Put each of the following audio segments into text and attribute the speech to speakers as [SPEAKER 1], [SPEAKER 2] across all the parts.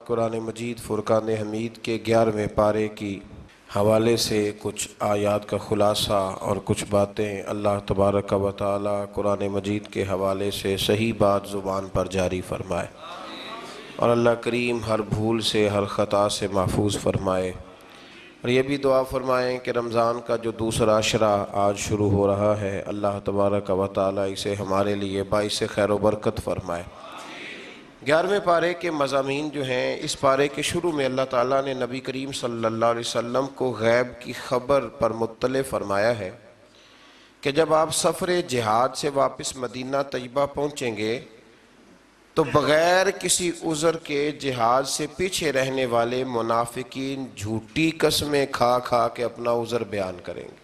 [SPEAKER 1] قرآن مجید فرقان حمید کے 11ویں پارے کی حوالے سے کچھ آیات کا خلاصہ اور کچھ باتیں اللہ تبارک و تعالی قرآن مجید کے حوالے سے صحیح بات زبان پر جاری فرمائے، اور اللہ کریم ہر بھول سے ہر خطا سے محفوظ فرمائے۔ اور یہ بھی دعا فرمائیں کہ رمضان کا جو دوسرا عشرہ آج شروع ہو رہا ہے، اللہ تبارک و تعالی اسے ہمارے لیے باعث خیر و برکت فرمائے۔ 11ویں پارے کے مضامین جو ہیں، اس پارے کے شروع میں اللہ تعالیٰ نے نبی کریم صلی اللہ علیہ وسلم کو غیب کی خبر پر مطلع فرمایا ہے کہ جب آپ سفر جہاد سے واپس مدینہ طیبہ پہنچیں گے تو بغیر کسی عذر کے جہاد سے پیچھے رہنے والے منافقین جھوٹی قسمیں کھا کھا کے اپنا عذر بیان کریں گے۔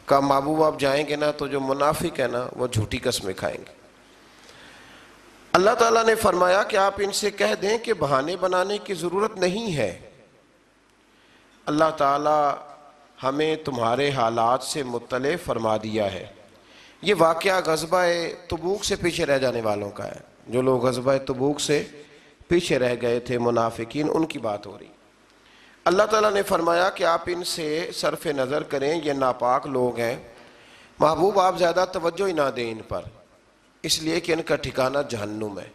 [SPEAKER 1] کہا محبوب آپ جائیں گے نا تو جو منافق ہے نا وہ جھوٹی قسمیں کھائیں گے۔ اللہ تعالیٰ نے فرمایا کہ آپ ان سے کہہ دیں کہ بہانے بنانے کی ضرورت نہیں ہے، اللہ تعالیٰ ہمیں تمہارے حالات سے مطلع فرما دیا ہے۔ یہ واقعہ غزوہ تبوک سے پیچھے رہ جانے والوں کا ہے، جو لوگ غزوہ تبوک سے پیچھے رہ گئے تھے منافقین، ان کی بات ہو رہی۔ اللہ تعالیٰ نے فرمایا کہ آپ ان سے صرف نظر کریں، یہ ناپاک لوگ ہیں، محبوب آپ زیادہ توجہ ہی نہ دیں ان پر، اس لیے کہ ان کا ٹھکانہ جہنم ہے،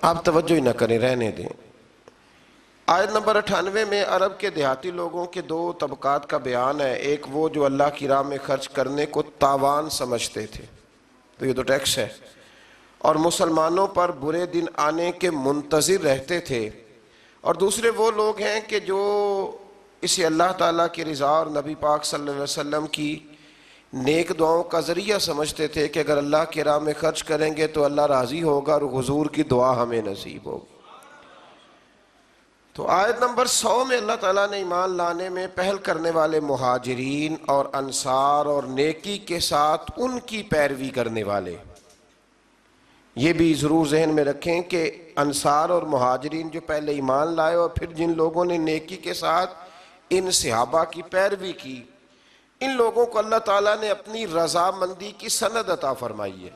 [SPEAKER 1] آپ توجہ ہی نہ کریں، رہنے دیں۔ آیت نمبر 98 میں عرب کے دیہاتی لوگوں کے دو طبقات کا بیان ہے۔ ایک وہ جو اللہ کی راہ میں خرچ کرنے کو تاوان سمجھتے تھے، تو یہ تو ٹیکس ہے، اور مسلمانوں پر برے دن آنے کے منتظر رہتے تھے، اور دوسرے وہ لوگ ہیں کہ جو اسے اللہ تعالیٰ کی رضا اور نبی پاک صلی اللہ علیہ وسلم کی نیک دعاؤں کا ذریعہ سمجھتے تھے کہ اگر اللہ کی راہ میں خرچ کریں گے تو اللہ راضی ہوگا اور حضور کی دعا ہمیں نصیب ہوگی۔ تو آیت نمبر 100 میں اللہ تعالیٰ نے ایمان لانے میں پہل کرنے والے مہاجرین اور انصار اور نیکی کے ساتھ ان کی پیروی کرنے والے، یہ بھی ضرور ذہن میں رکھیں کہ انصار اور مہاجرین جو پہلے ایمان لائے اور پھر جن لوگوں نے نیکی کے ساتھ ان صحابہ کی پیروی کی، ان لوگوں کو اللہ تعالیٰ نے اپنی رضامندی کی سند عطا فرمائی ہے،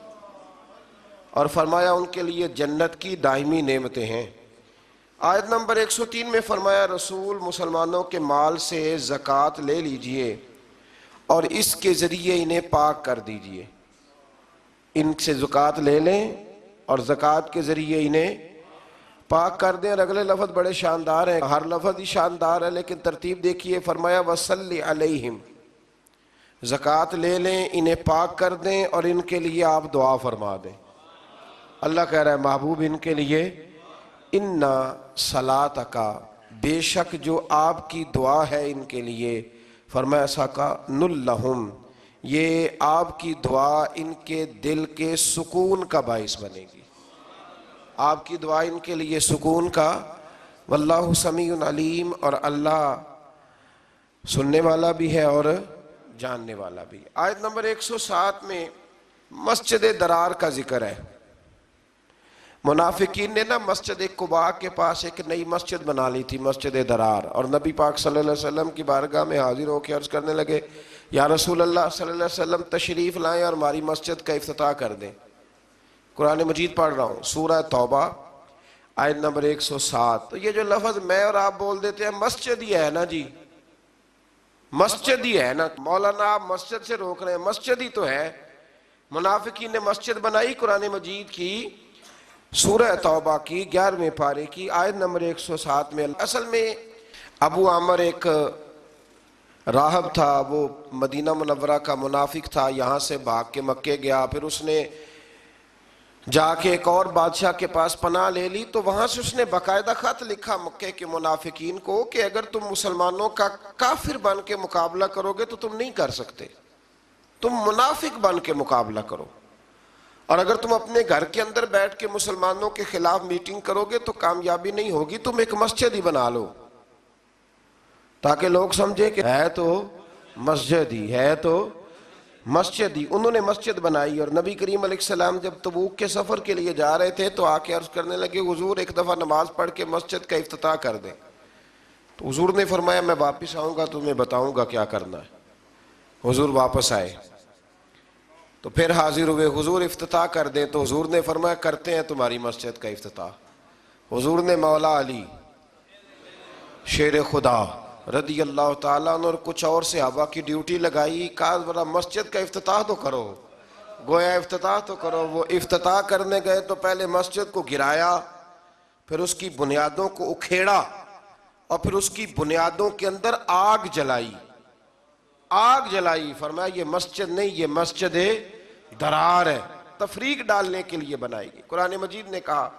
[SPEAKER 1] اور فرمایا ان کے لیے جنت کی دائمی نعمتیں ہیں۔ آیت نمبر 103 میں فرمایا رسول مسلمانوں کے مال سے زکوٰۃ لے لیجئے اور اس کے ذریعے انہیں پاک کر دیجئے۔ ان سے زکوٰۃ لے لیں اور زکوٰۃ کے ذریعے انہیں پاک کر دیں۔ اور اگلے لفظ بڑے شاندار ہیں، ہر لفظ ہی شاندار ہے لیکن ترتیب دیکھیے، فرمایا وَصَلِّ عَلَيْهِمْ، زکوٰۃ لے لیں، انہیں پاک کر دیں اور ان کے لیے آپ دعا فرما دیں۔ اللہ کہہ رہا ہے محبوب ان کے لیے اِنَّا صَلَاتَكَ، بے شک جو آپ کی دعا ہے ان کے لیے، فرمایا سَكَنٌ لَهُمْ، یہ آپ کی دعا ان کے دل کے سکون کا باعث بنے گی، آپ کی دعا ان کے لیے سکون کا، واللہ سمیع علیم، اور اللہ سننے والا بھی ہے اور جاننے والا بھی۔ آیت نمبر 107 میں مسجد درار کا ذکر ہے۔ منافقین نے نا مسجد قباء کے پاس ایک نئی مسجد بنا لی تھی، مسجد درار، اور نبی پاک صلی اللہ علیہ وسلم کی بارگاہ میں حاضر ہو کے عرض کرنے لگے یا رسول اللہ صلی اللہ علیہ وسلم تشریف لائیں اور ہماری مسجد کا افتتاح کر دیں۔ قرآن مجید پڑھ رہا ہوں، سورہ توبہ آیت نمبر 107۔ تو یہ جو لفظ میں اور آپ بول دیتے ہیں مسجد ہی ہے نا جی، مسجد ہی ہے نا، مولانا آپ مسجد سے روک رہے ہیں، مسجد ہی تو ہے۔ منافقین نے مسجد بنائی قرآن مجید کی سورہ توبہ کی 11ویں پارے کی آیت نمبر 107 میں۔ اصل میں ابو عامر ایک راہب تھا، وہ مدینہ منورہ کا منافق تھا، یہاں سے بھاگ کے مکے گیا، پھر اس نے جا کے ایک اور بادشاہ کے پاس پناہ لے لی، تو وہاں سے اس نے باقاعدہ خط لکھا مکے کے منافقین کو کہ اگر تم مسلمانوں کا کافر بن کے مقابلہ کرو گے تو تم نہیں کر سکتے، تم منافق بن کے مقابلہ کرو، اور اگر تم اپنے گھر کے اندر بیٹھ کے مسلمانوں کے خلاف میٹنگ کرو گے تو کامیابی نہیں ہوگی، تم ایک مسجد ہی بنا لو تاکہ لوگ سمجھے کہ ہے تو مسجد ہی ہے، تو مسجد ہی۔ انہوں نے مسجد بنائی، اور نبی کریم علیہ السلام جب تبوک کے سفر کے لیے جا رہے تھے تو آ کے عرض کرنے لگے حضور ایک دفعہ نماز پڑھ کے مسجد کا افتتاح کر دیں۔ تو حضور نے فرمایا میں واپس آؤں گا تمہیں بتاؤں گا کیا کرنا ہے۔ حضور واپس آئے تو پھر حاضر ہوئے، حضور افتتاح کر دیں، تو حضور نے فرمایا کرتے ہیں تمہاری مسجد کا افتتاح۔ حضور نے مولا علی شیر خدا رضی اللہ تعالیٰ عنہ اور کچھ اور صحابہ کی ڈیوٹی لگائی، کہا ذرا مسجد کا افتتاح تو کرو، گویا افتتاح تو کرو۔ وہ افتتاح کرنے گئے تو پہلے مسجد کو گرایا، پھر اس کی بنیادوں کو اکھیڑا، اور پھر اس کی بنیادوں کے اندر آگ جلائی، آگ جلائی۔ فرمایا یہ مسجد نہیں، یہ مسجد درار ہے، تفریق ڈالنے کے لیے بنائی گئی۔ قرآن مجید نے کہا،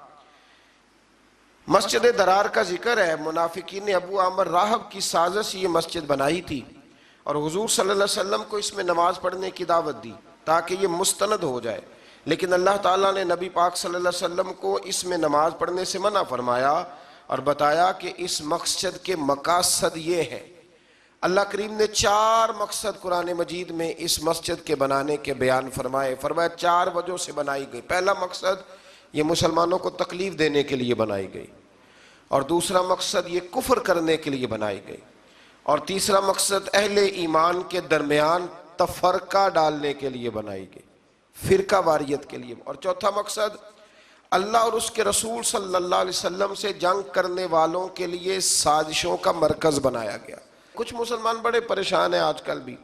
[SPEAKER 1] مسجد درار کا ذکر ہے، منافقین نے ابو عامر راہب کی سازش یہ مسجد بنائی تھی، اور حضور صلی اللہ علیہ وسلم کو اس میں نماز پڑھنے کی دعوت دی تاکہ یہ مستند ہو جائے، لیکن اللہ تعالیٰ نے نبی پاک صلی اللہ علیہ وسلم کو اس میں نماز پڑھنے سے منع فرمایا اور بتایا کہ اس مقصد کے مقاصد یہ ہیں۔ اللہ کریم نے 4 مقصد قرآن مجید میں اس مسجد کے بنانے کے بیان فرمائے۔ فرمایا 4 وجہ سے بنائی گئی۔ پہلا مقصد یہ مسلمانوں کو تکلیف دینے کے لیے بنائی گئی، اور دوسرا مقصد یہ کفر کرنے کے لیے بنائی گئی، اور تیسرا مقصد اہل ایمان کے درمیان تفرقہ ڈالنے کے لیے بنائی گئی، فرقہ واریت کے لیے، اور چوتھا مقصد اللہ اور اس کے رسول صلی اللہ علیہ وسلم سے جنگ کرنے والوں کے لیے سازشوں کا مرکز بنایا گیا۔ کچھ مسلمان بڑے پریشان ہیں آج کل بھی،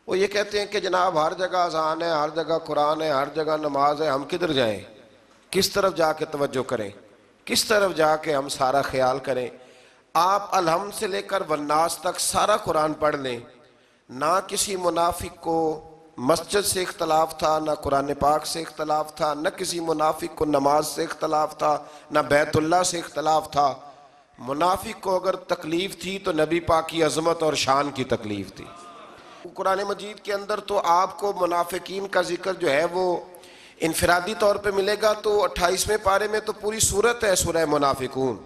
[SPEAKER 1] وہ یہ کہتے ہیں کہ جناب ہر جگہ اذان ہے، ہر جگہ قرآن ہے، ہر جگہ نماز ہے، ہم کدھر جائیں، کس طرف جا کے توجہ کریں، کس طرف جا کے ہم سارا خیال کریں۔ آپ الحمد سے لے کر والناس تک سارا قرآن پڑھ لیں، نہ کسی منافق کو مسجد سے اختلاف تھا، نہ قرآن پاک سے اختلاف تھا، نہ کسی منافق کو نماز سے اختلاف تھا، نہ بیت اللہ سے اختلاف تھا۔ منافق کو اگر تکلیف تھی تو نبی پاک کی عظمت اور شان کی تکلیف تھی۔ قرآن مجید کے اندر تو آپ کو منافقین کا ذکر جو ہے وہ انفرادی طور پہ ملے گا، تو 28ویں پارے میں تو پوری سورت ہے سورہ منافقون۔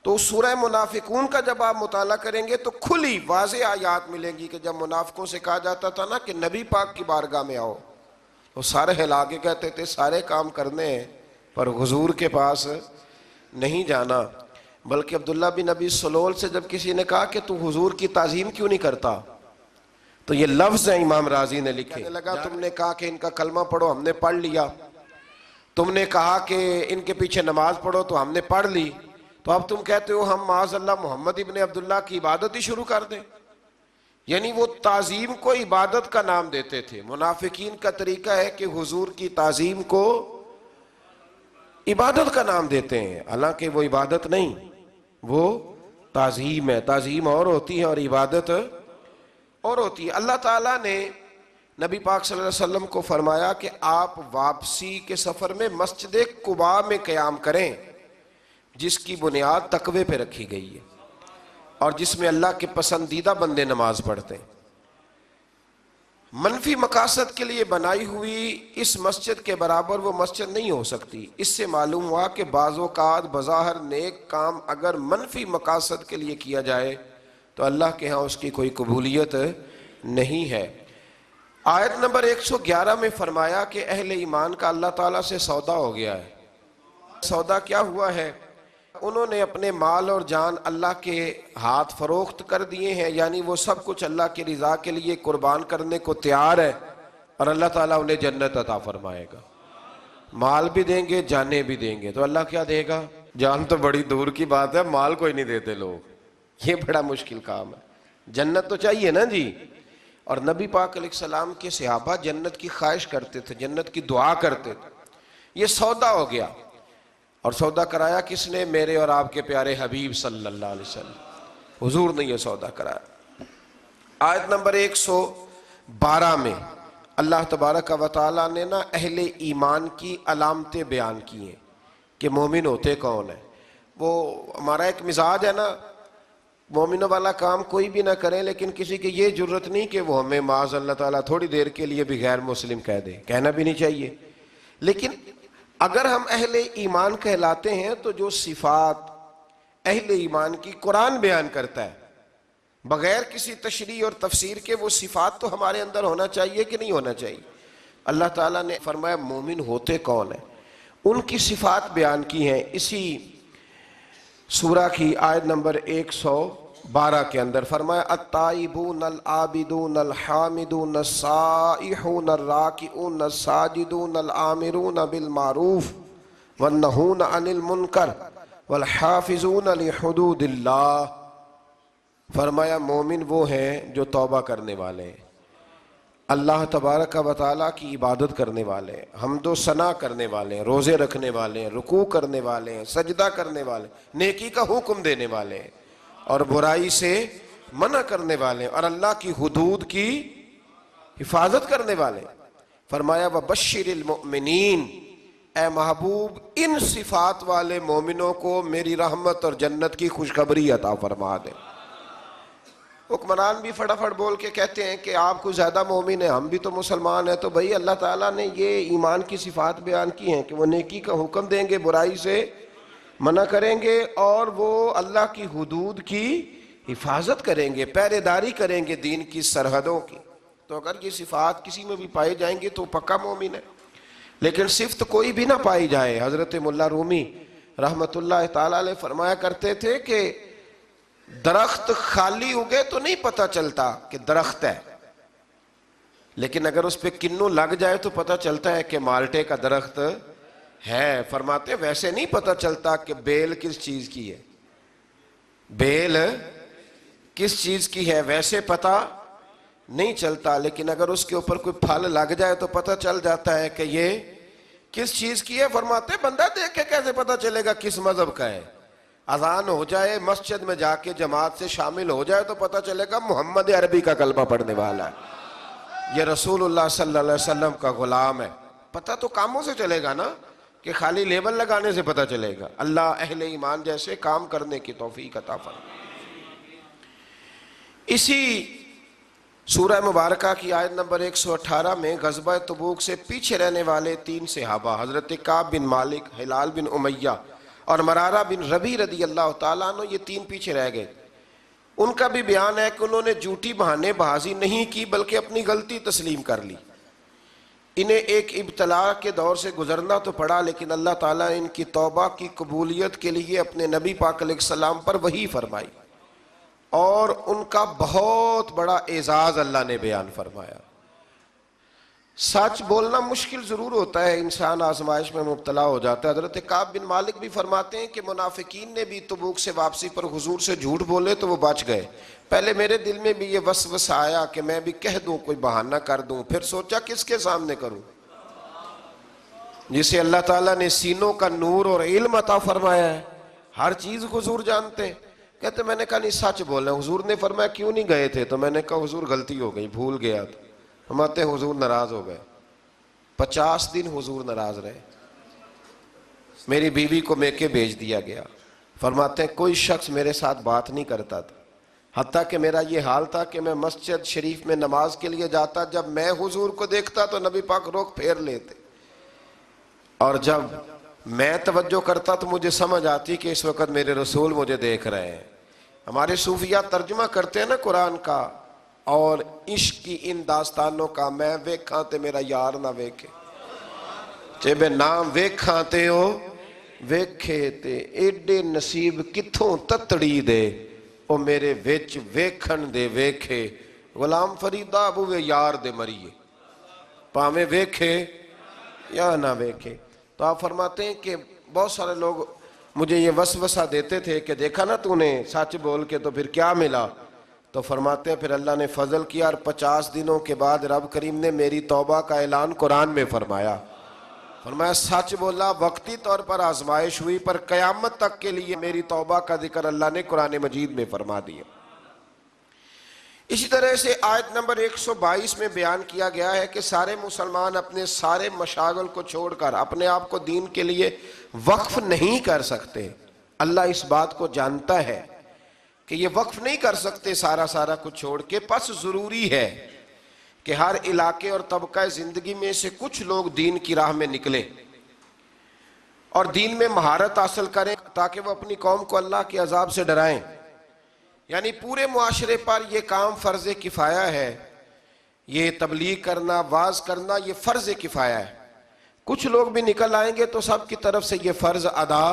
[SPEAKER 1] تو سورہ منافقون کا جب آپ مطالعہ کریں گے تو کھلی واضح آیات ملیں گی کہ جب منافقوں سے کہا جاتا تھا نا کہ نبی پاک کی بارگاہ میں آؤ، وہ سارے ہلا کے کہتے تھے سارے کام کرنے ہیں پر حضور کے پاس نہیں جانا۔ بلکہ عبداللہ بن ابی سلول سے جب کسی نے کہا کہ تو حضور کی تعظیم کیوں نہیں کرتا، تو یہ لفظ ہیں امام رازی نے لکھے، کہنے لگا تم نے کہا کہ ان کا کلمہ پڑھو، ہم نے پڑھ لیا، تم نے کہا کہ ان کے پیچھے نماز پڑھو تو ہم نے پڑھ لی، تو اب تم کہتے ہو ہم معاذ اللہ محمد ابن عبداللہ کی عبادت ہی شروع کر دیں۔ یعنی وہ تعظیم کو عبادت کا نام دیتے تھے۔ منافقین کا طریقہ ہے کہ حضور کی تعظیم کو عبادت کا نام دیتے ہیں، حالانکہ وہ عبادت نہیں، وہ تعظیم ہے۔ تعظیم اور ہوتی ہے اور عبادت اور ہوتی ہے۔ اللہ تعالیٰ نے نبی پاک صلی اللہ علیہ وسلم کو فرمایا کہ آپ واپسی کے سفر میں مسجد قباء میں قیام کریں، جس کی بنیاد تقوی پہ رکھی گئی ہے اور جس میں اللہ کے پسندیدہ بندے نماز پڑھتے ہیں۔ منفی مقاصد کے لیے بنائی ہوئی اس مسجد کے برابر وہ مسجد نہیں ہو سکتی۔ اس سے معلوم ہوا کہ بعض اوقات بظاہر نیک کام اگر منفی مقاصد کے لیے کیا جائے تو اللہ کے ہاں اس کی کوئی قبولیت نہیں ہے۔ آیت نمبر 111 میں فرمایا کہ اہل ایمان کا اللہ تعالیٰ سے سودا ہو گیا ہے۔ سودا کیا ہوا ہے؟ انہوں نے اپنے مال اور جان اللہ کے ہاتھ فروخت کر دیے ہیں، یعنی وہ سب کچھ اللہ کی رضا کے لیے قربان کرنے کو تیار ہے، اور اللہ تعالیٰ انہیں جنت عطا فرمائے گا۔ مال بھی دیں گے، جانیں بھی دیں گے۔ تو اللہ کیا دے گا؟ جان تو بڑی دور کی بات ہے، مال کوئی نہیں دیتے لوگ، یہ بڑا مشکل کام ہے۔ جنت تو چاہیے نا جی۔ اور نبی پاک علیہ السلام کے صحابہ جنت کی خواہش کرتے تھے، جنت کی دعا کرتے تھے۔ یہ سودا ہو گیا، اور سودا کرایا کس نے؟ میرے اور آپ کے پیارے حبیب صلی اللہ علیہ وسلم، حضور نے یہ سودا کرایا۔ آیت نمبر 112 میں اللہ تبارک و تعالیٰ نے نا اہل ایمان کی علامتیں بیان کی ہیں کہ مومن ہوتے کون ہیں۔ وہ ہمارا ایک مزاج ہے نا، مومنوں والا کام کوئی بھی نہ کریں، لیکن کسی کی یہ جرت نہیں کہ وہ ہمیں معاذ اللہ تعالیٰ تھوڑی دیر کے لیے بھی غیر مسلم کہہ دے، کہنا بھی نہیں چاہیے۔ لیکن اگر ہم اہل ایمان کہلاتے ہیں تو جو صفات اہل ایمان کی قرآن بیان کرتا ہے بغیر کسی تشریح اور تفسیر کے، وہ صفات تو ہمارے اندر ہونا چاہیے کہ نہیں ہونا چاہیے۔ اللہ تعالیٰ نے فرمایا مومن ہوتے کون ہیں، ان کی صفات بیان کی ہیں اسی سورہ کی آیت نمبر 112 کے اندر۔ فرمایا التائبون العابدون الحامدون السائحون الراکعون الساجدون الآمرون بالمعروف والنہون عن المنکر والحافظون لحدود اللہ، فرمایا مومن وہ ہیں جو توبہ کرنے والے ہیں، اللہ تبارک و تعالیٰ کی عبادت کرنے والے ہیں، حمد و ثنا کرنے والے ہیں، روزے رکھنے والے ہیں، رکوع کرنے والے ہیں، سجدہ کرنے والے ہیں، نیکی کا حکم دینے والے ہیں اور برائی سے منع کرنے والے ہیں اور اللہ کی حدود کی حفاظت کرنے والے ہیں۔ فرمایا وَبَشِّرِ الْمُؤْمِنِينَ، اے محبوب ان صفات والے مومنوں کو میری رحمت اور جنت کی خوشخبری عطا فرما دے۔ حکمران بھی فٹافٹ بول کے کہتے ہیں کہ آپ کو زیادہ مومن ہیں، ہم بھی تو مسلمان ہیں، تو بھئی اللہ تعالیٰ نے یہ ایمان کی صفات بیان کی ہیں کہ وہ نیکی کا حکم دیں گے، برائی سے منع کریں گے اور وہ اللہ کی حدود کی حفاظت کریں گے، پہرے داری کریں گے دین کی سرحدوں کی۔ تو اگر یہ صفات کسی میں بھی پائی جائیں گی تو پکا مومن ہے، لیکن صفت کوئی بھی نہ پائی جائے۔ حضرت مولا رومی رحمت اللہ تعالیٰ علیہ فرمایا کرتے تھے کہ درخت خالی اگے تو نہیں پتہ چلتا کہ درخت ہے، لیکن اگر اس پہ کنو لگ جائے تو پتہ چلتا ہے کہ مالٹے کا درخت ہے۔ فرماتے ویسے نہیں پتہ چلتا کہ بیل کس چیز کی ہے، بیل کس چیز کی ہے ویسے پتہ نہیں چلتا، لیکن اگر اس کے اوپر کوئی پھل لگ جائے تو پتہ چل جاتا ہے کہ یہ کس چیز کی ہے۔ فرماتے بندہ دیکھ کے کیسے پتہ چلے گا کس مذہب کا ہے؟ اذان ہو جائے، مسجد میں جا کے جماعت سے شامل ہو جائے تو پتہ چلے گا محمد عربی کا کلمہ پڑھنے والا ہے، یہ رسول اللہ صلی اللہ علیہ وسلم کا غلام ہے۔ پتہ تو کاموں سے چلے گا نا، کہ خالی لیبل لگانے سے پتہ چلے گا۔ اللہ اہل ایمان جیسے کام کرنے کی توفیق عطا فرمائے۔ اسی سورہ مبارکہ کی آیت نمبر 118 میں غزوہ تبوک سے پیچھے رہنے والے 3 صحابہ حضرت کعب بن مالک، ہلال بن امیہ اور مرارہ بن ربیع رضی اللہ تعالیٰ عنہ، یہ 3 پیچھے رہ گئے۔ ان کا بھی بیان ہے کہ انہوں نے جھوٹی بہانے بازی نہیں کی بلکہ اپنی غلطی تسلیم کر لی۔ انہیں ایک ابتلا کے دور سے گزرنا تو پڑا، لیکن اللہ تعالیٰ نے ان کی توبہ کی قبولیت کے لیے اپنے نبی پاک علیہ السلام پر وحی فرمائی اور ان کا بہت بڑا اعزاز اللہ نے بیان فرمایا۔ سچ بولنا مشکل ضرور ہوتا ہے، انسان آزمائش میں مبتلا ہو جاتا ہے۔ حضرت کعب بن مالک بھی فرماتے ہیں کہ منافقین نے بھی تبوک سے واپسی پر حضور سے جھوٹ بولے تو وہ بچ گئے۔ پہلے میرے دل میں بھی یہ وسوسہ آیا کہ میں بھی کہہ دوں، کوئی بہانہ کر دوں، پھر سوچا کس کے سامنے کروں؟ جسے اللہ تعالیٰ نے سینوں کا نور اور علم عطا فرمایا ہے، ہر چیز حضور جانتے ہیں۔ کہتے میں نے کہا نہیں سچ بولنا۔ حضور نے فرمایا کیوں نہیں گئے تھے؟ تو میں نے کہا حضور غلطی ہو گئی، بھول گیا تھا۔ فرماتے ہیں حضور ناراض ہو گئے، 50 دن حضور ناراض رہے، میری بیوی کو میکے بھیج دیا گیا۔ فرماتے ہیں کوئی شخص میرے ساتھ بات نہیں کرتا تھا، حتیٰ کہ میرا یہ حال تھا کہ میں مسجد شریف میں نماز کے لیے جاتا، جب میں حضور کو دیکھتا تو نبی پاک روک پھیر لیتے، اور جب میں توجہ کرتا تو مجھے سمجھ آتی کہ اس وقت میرے رسول مجھے دیکھ رہے ہیں۔ ہمارے صوفیہ ترجمہ کرتے ہیں نا قرآن کا اور عشق کی ان داستانوں کا، میں ویکھاں تے میرا یار نہ ویکھے، چے بے نام ویکھاں تے ہو ویکھے تے ایڈے نصیب کتھوں تتڑی دے او میرے وچ ویکھن دے ویکھے، غلام فریدہ ابو یار دے مریے، پاویں ویکھے یا نہ ویکھے۔ تو آپ فرماتے ہیں کہ بہت سارے لوگ مجھے یہ وسوسہ دیتے تھے کہ دیکھا نا تو نے سچ بول کے تو پھر کیا ملا؟ تو فرماتے ہیں پھر اللہ نے فضل کیا اور 50 دنوں کے بعد رب کریم نے میری توبہ کا اعلان قرآن میں فرمایا۔ فرمایا سچ بولا، وقتی طور پر آزمائش ہوئی، پر قیامت تک کے لیے میری توبہ کا ذکر اللہ نے قرآن مجید میں فرما دیا۔ اسی طرح سے آیت نمبر 122 میں بیان کیا گیا ہے کہ سارے مسلمان اپنے سارے مشاغل کو چھوڑ کر اپنے آپ کو دین کے لیے وقف نہیں کر سکتے۔ اللہ اس بات کو جانتا ہے کہ یہ وقف نہیں کر سکتے سارا کچھ چھوڑ کے، پس ضروری ہے کہ ہر علاقے اور طبقہ زندگی میں سے کچھ لوگ دین کی راہ میں نکلیں اور دین میں مہارت حاصل کریں تاکہ وہ اپنی قوم کو اللہ کے عذاب سے ڈرائیں۔ یعنی پورے معاشرے پر یہ کام فرض کفایہ ہے، یہ تبلیغ کرنا، واعظ کرنا، یہ فرض کفایہ ہے۔ کچھ لوگ بھی نکل آئیں گے تو سب کی طرف سے یہ فرض ادا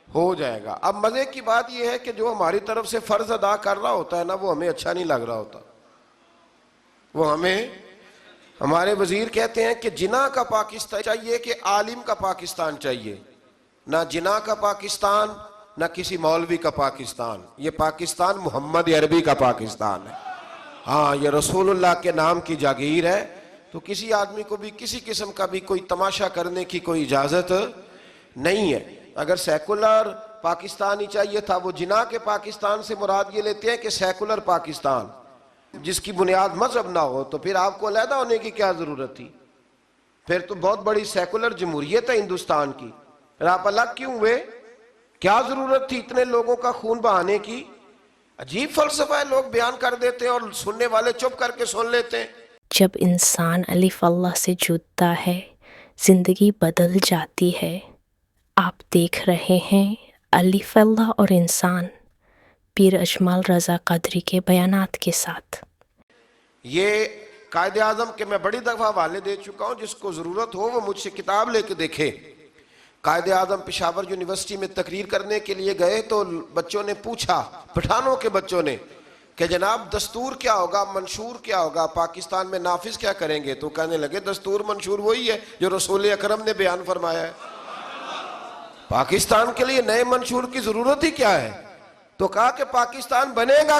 [SPEAKER 1] ہو جائے گا۔ اب مزے کی بات یہ ہے کہ جو ہماری طرف سے فرض ادا کر رہا ہوتا ہے نا، وہ ہمیں اچھا نہیں لگ رہا ہوتا، وہ ہمارے وزیر کہتے ہیں کہ جناح کا پاکستان چاہیے کہ عالم کا پاکستان چاہیے، نہ جناح کا پاکستان نہ کسی مولوی کا پاکستان، یہ پاکستان محمد عربی کا پاکستان ہے۔ ہاں، یہ رسول اللہ کے نام کی جاگیر ہے، تو کسی آدمی کو بھی کسی قسم کا بھی کوئی تماشا کرنے کی کوئی اجازت نہیں ہے۔ اگر سیکولر پاکستان ہی چاہیے تھا، وہ جناح کے پاکستان سے مراد یہ لیتے ہیں کہ سیکولر پاکستان جس کی بنیاد مذہب نہ ہو، تو پھر آپ کو علیحدہ ہونے کی کیا ضرورت تھی؟ پھر تو بہت بڑی سیکولر جمہوریت ہے ہندوستان کی، پھر آپ الگ کیوں ہوئے؟ کیا ضرورت تھی اتنے لوگوں کا خون بہانے کی؟ عجیب فلسفہ ہے، لوگ بیان کر دیتے ہیں اور سننے والے چپ کر کے سن لیتے ہیں۔
[SPEAKER 2] جب انسان الف اللہ سے جڑتا ہے زندگی بدل جاتی ہے۔ آپ دیکھ رہے ہیں الف اللہ اور انسان، پیر اجمل رضا قدری کے بیانات کے ساتھ۔
[SPEAKER 1] یہ قائد اعظم کے میں بڑی دفعہ حوالے دے چکا ہوں، جس کو ضرورت ہو وہ مجھ سے کتاب لے کے دیکھے۔ قائد اعظم پشاور یونیورسٹی میں تقریر کرنے کے لیے گئے تو بچوں نے پوچھا، پٹھانوں کے بچوں نے، کہ جناب دستور کیا ہوگا، منشور کیا ہوگا، پاکستان میں نافذ کیا کریں گے؟ تو کہنے لگے دستور منشور وہی ہے جو رسول اکرم نے بیان فرمایا ہے، پاکستان کے لیے نئے منشور کی ضرورت ہی کیا ہے؟ تو کہا کہ پاکستان بنے گا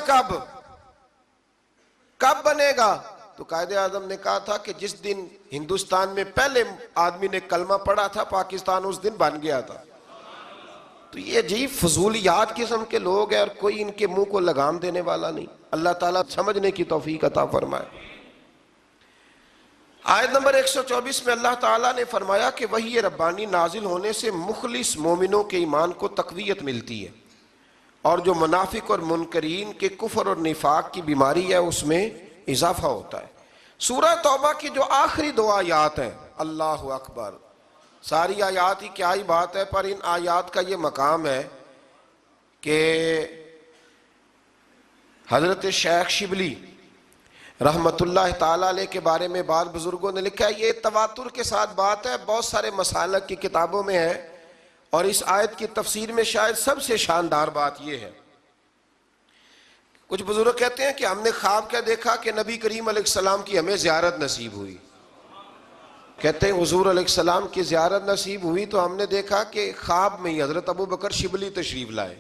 [SPEAKER 1] کب بنے گا؟ تو قائد اعظم نے کہا تھا کہ جس دن ہندوستان میں پہلے آدمی نے کلمہ پڑھا تھا، پاکستان اس دن بن گیا تھا۔ تو یہ عجیب فضولیات قسم کے لوگ ہیں اور کوئی ان کے منہ کو لگام دینے والا نہیں۔ اللہ تعالیٰ سمجھنے کی توفیق عطا فرمائے۔ آیت نمبر 124 میں اللہ تعالیٰ نے فرمایا کہ وحی ربانی نازل ہونے سے مخلص مومنوں کے ایمان کو تقویت ملتی ہے، اور جو منافق اور منکرین کے کفر اور نفاق کی بیماری ہے اس میں اضافہ ہوتا ہے۔ سورہ توبہ کی جو آخری دو آیات ہیں، اللہ اکبر، ساری آیات ہی کیا ہی بات ہے، پر ان آیات کا یہ مقام ہے کہ حضرت شیخ شبلی رحمت اللہ تعالیٰ علیہ کے بارے میں بعض بزرگوں نے لکھا ہے، یہ تواتر کے ساتھ بات ہے، بہت سارے مسالک کی کتابوں میں ہے، اور اس آیت کی تفسیر میں شاید سب سے شاندار بات یہ ہے۔ کچھ بزرگ کہتے ہیں کہ ہم نے خواب کیا دیکھا کہ نبی کریم علیہ السلام کی ہمیں زیارت نصیب ہوئی۔ کہتے ہیں حضور علیہ السلام کی زیارت نصیب ہوئی تو ہم نے دیکھا کہ خواب میں ہی حضرت ابو بکر شبلی تشریف لائے۔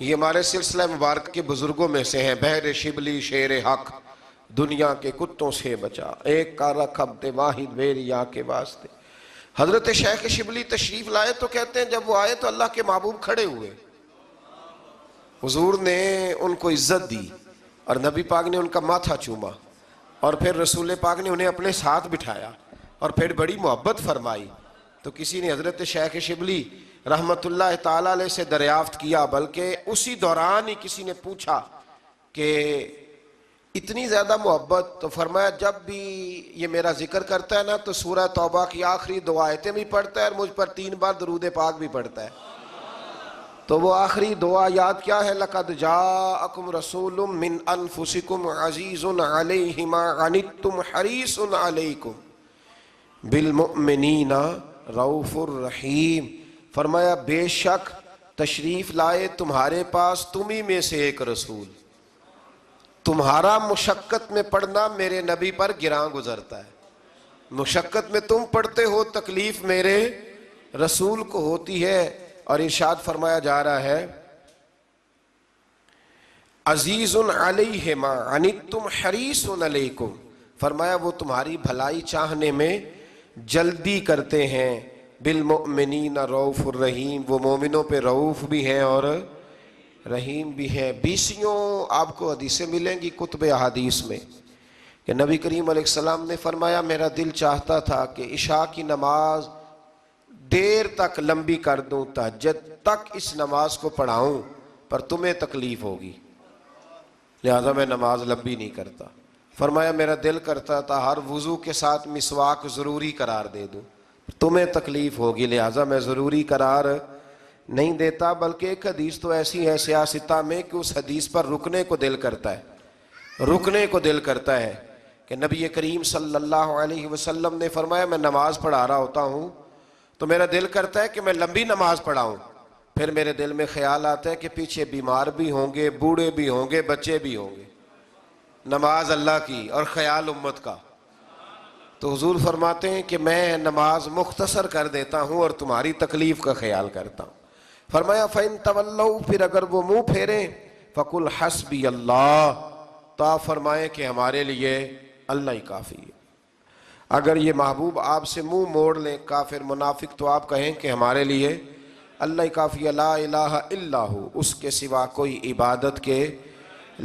[SPEAKER 1] یہ ہمارے سلسلہ مبارک کے بزرگوں میں سے ہیں، بحر شبلی شیر حق دنیا کے کتوں سے بچا، ایک کا رکھب دے واحد ویریا کے واسطے۔ حضرت شیخ شبلی تشریف لائے تو کہتے ہیں جب وہ آئے تو اللہ کے محبوب کھڑے ہوئے، حضور نے ان کو عزت دی اور نبی پاک نے ان کا ماتھا چوما، اور پھر رسول پاک نے انہیں اپنے ساتھ بٹھایا اور پھر بڑی محبت فرمائی۔ تو کسی نے حضرت شیخ شبلی رحمت اللہ تعالیٰ علیہ سے دریافت کیا، بلکہ اسی دوران ہی کسی نے پوچھا کہ اتنی زیادہ محبت؟ تو فرمایا جب بھی یہ میرا ذکر کرتا ہے نا تو سورہ توبہ کی آخری دو آیتیں بھی پڑھتا ہے اور مجھ پر 3 بار درود پاک بھی پڑھتا ہے۔ تو وہ آخری دو آیات کیا ہے؟ لَقَدْ جَاءَكُمْ رَسُولٌ مِّنْ أَنفُسِكُمْ عَزِيزٌ عَلَيْهِ مَا عَنِتُّمْ حَرِيصٌ عَلَيْكُمْ بِالْمُؤْمِنِينَ رَءُوفٌ رَحِيمٌ۔ فرمایا بے شک تشریف لائے تمہارے پاس تمہیں میں سے ایک رسول، تمہارا مشقت میں پڑھنا میرے نبی پر گراں گزرتا ہے، مشقت میں تم پڑھتے ہو، تکلیف میرے رسول کو ہوتی ہے۔ اور ارشاد فرمایا جا رہا ہے عزیز علیہ ما عنتم حریص علیکم، فرمایا وہ تمہاری بھلائی چاہنے میں جلدی کرتے ہیں، بالمؤمنین رؤوف الرحیم، وہ مومنوں پہ رؤوف بھی ہیں اور رحیم بھی ہیں۔ 20 آپ کو حدیثیں ملیں گی کتب احادیث میں کہ نبی کریم علیہ السلام نے فرمایا میرا دل چاہتا تھا کہ عشاء کی نماز دیر تک لمبی کر دوں، تہجد تک اس نماز کو پڑھاؤں، پر تمہیں تکلیف ہوگی لہذا میں نماز لمبی نہیں کرتا۔ فرمایا میرا دل کرتا تھا ہر وضو کے ساتھ مسواک ضروری قرار دے دوں، تمہیں تکلیف ہوگی لہذا میں ضروری قرار نہیں دیتا۔ بلکہ ایک حدیث تو ایسی ہے سیاستہ میں کہ اس حدیث پر رکنے کو دل کرتا ہے، رکنے کو دل کرتا ہے کہ نبی کریم صلی اللہ علیہ وسلم نے فرمایا میں نماز پڑھا رہا ہوتا ہوں تو میرا دل کرتا ہے کہ میں لمبی نماز پڑھاؤں، پھر میرے دل میں خیال آتا ہے کہ پیچھے بیمار بھی ہوں گے، بوڑھے بھی ہوں گے، بچے بھی ہوں گے، نماز اللہ کی اور خیال امت کا۔ تو حضور فرماتے ہیں کہ میں نماز مختصر کر دیتا ہوں اور تمہاری تکلیف کا خیال کرتا ہوں۔ فرمایا فَإِن تَوَلَّوْا، پھر اگر وہ منہ پھیریں، فَقُلْ حَسْبِيَ اللَّهُ، تو آپ فرمائیں کہ ہمارے لیے اللہ ہی کافی ہے۔ اگر یہ محبوب آپ سے منہ موڑ لیں کافر منافق، تو آپ کہیں کہ ہمارے لیے اللہ ہی کافی ہے، لا الہ الا ہو، اس کے سوا کوئی عبادت کے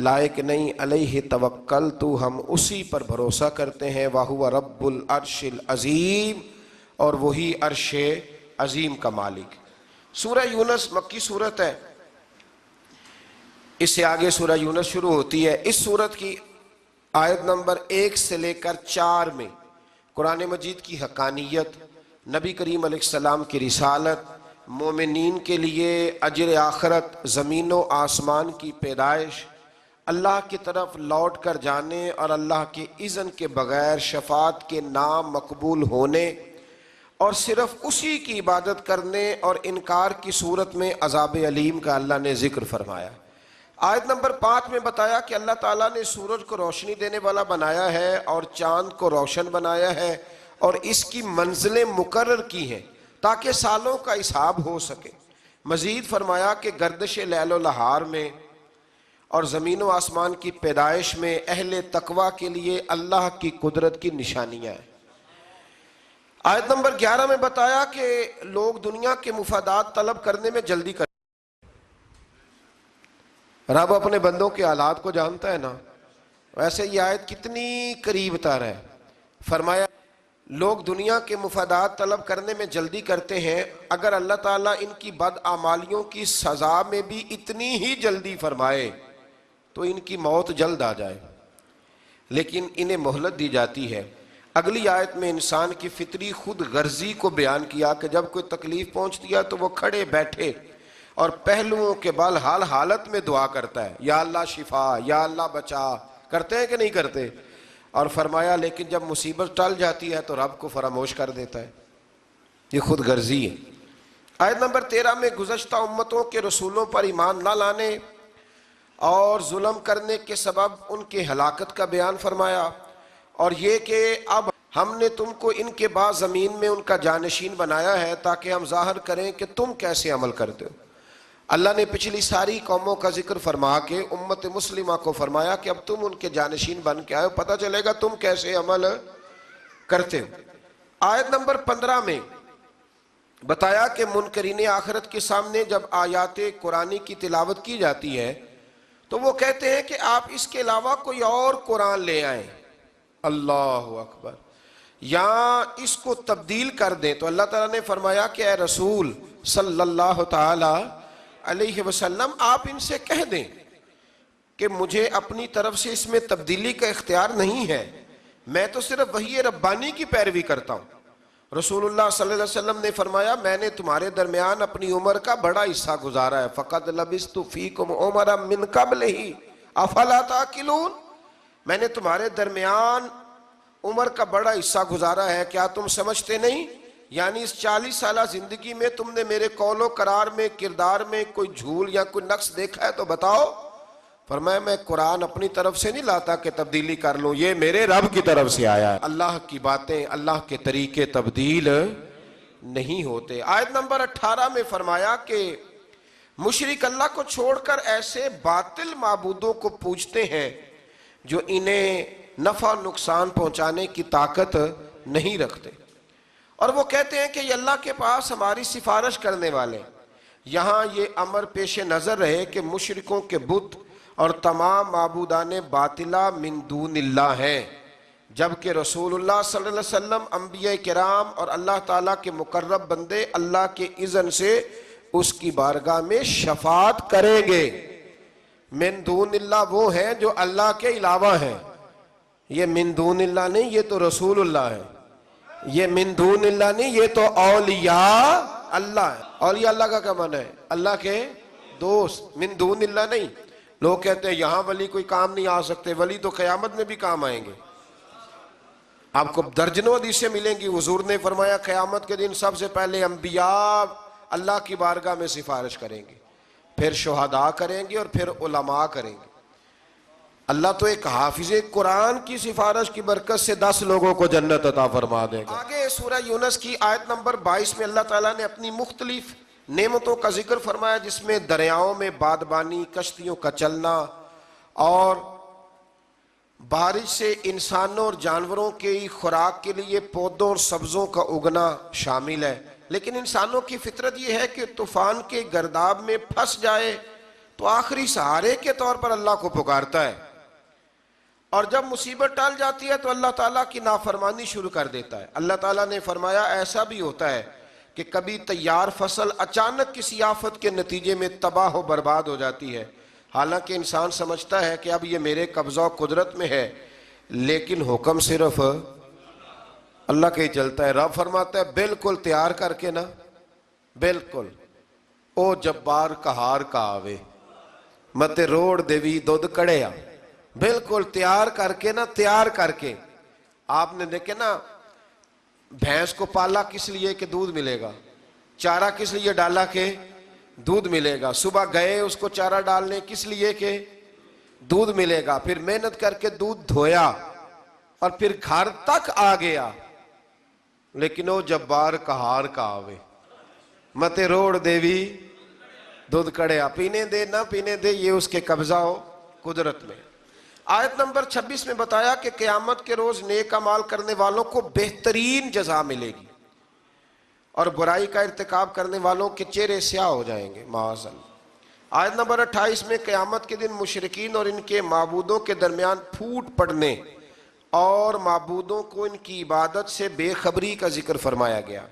[SPEAKER 1] لائق نہیں، علیہ توکلت، ہم اسی پر بھروسہ کرتے ہیں، وَهُوَ رَبُّ الْعَرْشِ الْعَظِيمِ، اور وہی عرش عظیم کا مالک۔ سورہ یونس مکی صورت ہے، اس سے آگے سورہ یونس شروع ہوتی ہے۔ اس سورت کی آیت نمبر 1 سے لے کر 4 میں قرآن مجید کی حقانیت، نبی کریم علیہ السلام کی رسالت، مومنین کے لیے اجر آخرت، زمین و آسمان کی پیدائش، اللہ کی طرف لوٹ کر جانے اور اللہ کے اذن کے بغیر شفاعت کے نام مقبول ہونے اور صرف اسی کی عبادت کرنے اور انکار کی صورت میں عذاب علیم کا اللہ نے ذکر فرمایا۔ آیت نمبر 5 میں بتایا کہ اللہ تعالیٰ نے سورج کو روشنی دینے والا بنایا ہے اور چاند کو روشن بنایا ہے اور اس کی منزلیں مقرر کی ہیں تاکہ سالوں کا حساب ہو سکے۔ مزید فرمایا کہ گردش لیل و نہار میں اور زمین و آسمان کی پیدائش میں اہل تقوی کے لیے اللہ کی قدرت کی نشانیاں ہیں۔ آیت نمبر 11 میں بتایا کہ لوگ دنیا کے مفادات طلب کرنے میں جلدی کرتے ہیں۔ رب اپنے بندوں کے حالات کو جانتا ہے نا، ویسے یہ آیت کتنی قریب تر ہے۔ فرمایا لوگ دنیا کے مفادات طلب کرنے میں جلدی کرتے ہیں، اگر اللہ تعالیٰ ان کی بدعمالیوں کی سزا میں بھی اتنی ہی جلدی فرمائے تو ان کی موت جلد آ جائے، لیکن انہیں مہلت دی جاتی ہے۔ اگلی آیت میں انسان کی فطری خود غرضی کو بیان کیا کہ جب کوئی تکلیف پہنچتی ہے تو وہ کھڑے بیٹھے اور پہلوؤں کے بال حالت میں دعا کرتا ہے، یا اللہ شفا، یا اللہ بچا، کرتے ہیں کہ نہیں کرتے؟ اور فرمایا لیکن جب مصیبت ٹل جاتی ہے تو رب کو فراموش کر دیتا ہے۔ یہ خود غرضی ہے۔ آیت نمبر 13 میں گزشتہ امتوں کے رسولوں پر ایمان نہ لانے اور ظلم کرنے کے سبب ان کے ہلاکت کا بیان فرمایا، اور یہ کہ اب ہم نے تم کو ان کے بعد زمین میں ان کا جانشین بنایا ہے تاکہ ہم ظاہر کریں کہ تم کیسے عمل کرتے ہو۔ اللہ نے پچھلی ساری قوموں کا ذکر فرما کے امت مسلمہ کو فرمایا کہ اب تم ان کے جانشین بن کے آئے ہو، پتہ چلے گا تم کیسے عمل کرتے ہو۔ آیت نمبر 15 میں بتایا کہ منکرین آخرت کے سامنے جب آیات قرآنی کی تلاوت کی جاتی ہے تو وہ کہتے ہیں کہ آپ اس کے علاوہ کوئی اور قرآن لے آئیں، اللہ اکبر، یا اس کو تبدیل کر دیں۔ تو اللہ تعالیٰ نے فرمایا کہ اے رسول صلی اللہ تعالی علیہ وسلم، آپ ان سے کہہ دیں کہ مجھے اپنی طرف سے اس میں تبدیلی کا اختیار نہیں ہے، میں تو صرف وحی ربانی کی پیروی کرتا ہوں۔ رسول اللہ صلی اللہ علیہ وسلم نے فرمایا میں نے تمہارے درمیان اپنی عمر کا بڑا حصہ گزارا ہے، فَقَدْ لَبِثْتُ فِيكُمْ عُمَرًا مِّن قَبْلِهِ أَفَلَا تَعْقِلُونَ، میں نے تمہارے درمیان عمر کا بڑا حصہ گزارا ہے، کیا تم سمجھتے نہیں؟ یعنی اس 40 سالہ زندگی میں تم نے میرے قول و قرار میں، کردار میں کوئی جھول یا کوئی نقص دیکھا ہے تو بتاؤ۔ فرمایا میں قرآن اپنی طرف سے نہیں لاتا کہ تبدیلی کر لوں، یہ میرے رب کی طرف سے آیا ہے۔ اللہ کی باتیں، اللہ کے طریقے تبدیل نہیں ہوتے۔ آیت نمبر 18 میں فرمایا کہ مشرک اللہ کو چھوڑ کر ایسے باطل معبودوں کو پوجتے ہیں جو انہیں نفع نقصان پہنچانے کی طاقت نہیں رکھتے، اور وہ کہتے ہیں کہ یہ اللہ کے پاس ہماری سفارش کرنے والے۔ یہاں یہ امر پیش نظر رہے کہ مشرکوں کے بت اور تمام معبودان باطلہ من دون اللہ ہیں، جبکہ رسول اللہ صلی اللہ علیہ وسلم، انبیاء کرام اور اللہ تعالیٰ کے مقرب بندے اللہ کے اذن سے اس کی بارگاہ میں شفاعت کریں گے۔ من دون اللہ وہ ہیں جو اللہ کے علاوہ ہیں، یہ من دون اللہ نہیں، یہ تو رسول اللہ ہے۔ یہ من دون اللہ نہیں، یہ تو اولیاء اللہ ہے۔ اولیاء اللہ کا کیا معنی ہے؟ اللہ کے دوست، من دون اللہ نہیں۔ لوگ کہتے ہیں یہاں ولی کوئی کام نہیں آ سکتے، ولی تو قیامت میں بھی کام آئیں گے۔ آپ کو درجنوں حدیثیں ملیں گی، حضور نے فرمایا قیامت کے دن سب سے پہلے انبیاء اللہ کی بارگاہ میں سفارش کریں گے، پھر شہداء کریں گے اور پھر علماء کریں گے۔ اللہ تو ایک حافظ قرآن کی سفارش کی برکت سے 10 لوگوں کو جنت عطا فرما دے گا۔ آگے سورہ یونس کی آیت نمبر 22 میں اللہ تعالیٰ نے اپنی مختلف نعمتوں کا ذکر فرمایا جس میں دریاؤں میں بادبانی، کشتیوں کا چلنا اور بارش سے انسانوں اور جانوروں کی خوراک کے لیے پودوں اور سبزوں کا اگنا شامل ہے۔ لیکن انسانوں کی فطرت یہ ہے کہ طوفان کے گرداب میں پھنس جائے تو آخری سہارے کے طور پر اللہ کو پکارتا ہے، اور جب مصیبت ٹال جاتی ہے تو اللہ تعالیٰ کی نافرمانی شروع کر دیتا ہے۔ اللہ تعالیٰ نے فرمایا ایسا بھی ہوتا ہے کہ کبھی تیار فصل اچانک کسی آفت کے نتیجے میں تباہ و برباد ہو جاتی ہے، حالانکہ انسان سمجھتا ہے کہ اب یہ میرے قبضہ و قدرت میں ہے، لیکن حکم صرف اللہ کا ہی چلتا ہے۔ رب فرماتا ہے بالکل تیار کر کے نا، بالکل او جبار کہار کا آوے مت روڑ دیوی دودھ کڑیا، بالکل تیار کر کے نا، تیار کر کے۔ آپ نے دیکھے نا بھینس کو پالا کس لیے کہ دودھ ملے گا، چارہ کس لیے ڈالا کہ دودھ ملے گا، صبح گئے اس کو چارہ ڈالنے کس لیے کہ دودھ ملے گا، پھر محنت کر کے دودھ دھویا اور پھر گھر تک آ گیا، لیکن وہ جبار کہار کا آوے مت روڑ دیوی دودھ کڑیا، پینے دے نہ پینے دے یہ اس کے قبضہ ہو قدرت میں۔ آیت نمبر 26 میں بتایا کہ قیامت کے روز نیک اعمال کرنے والوں کو بہترین جزا ملے گی اور برائی کا ارتکاب کرنے والوں کے چہرے سیاہ ہو جائیں گے، معاذ اللہ۔ آیت نمبر 28 میں قیامت کے دن مشرکین اور ان کے معبودوں کے درمیان پھوٹ پڑنے اور معبودوں کو ان کی عبادت سے بے خبری کا ذکر فرمایا گیا۔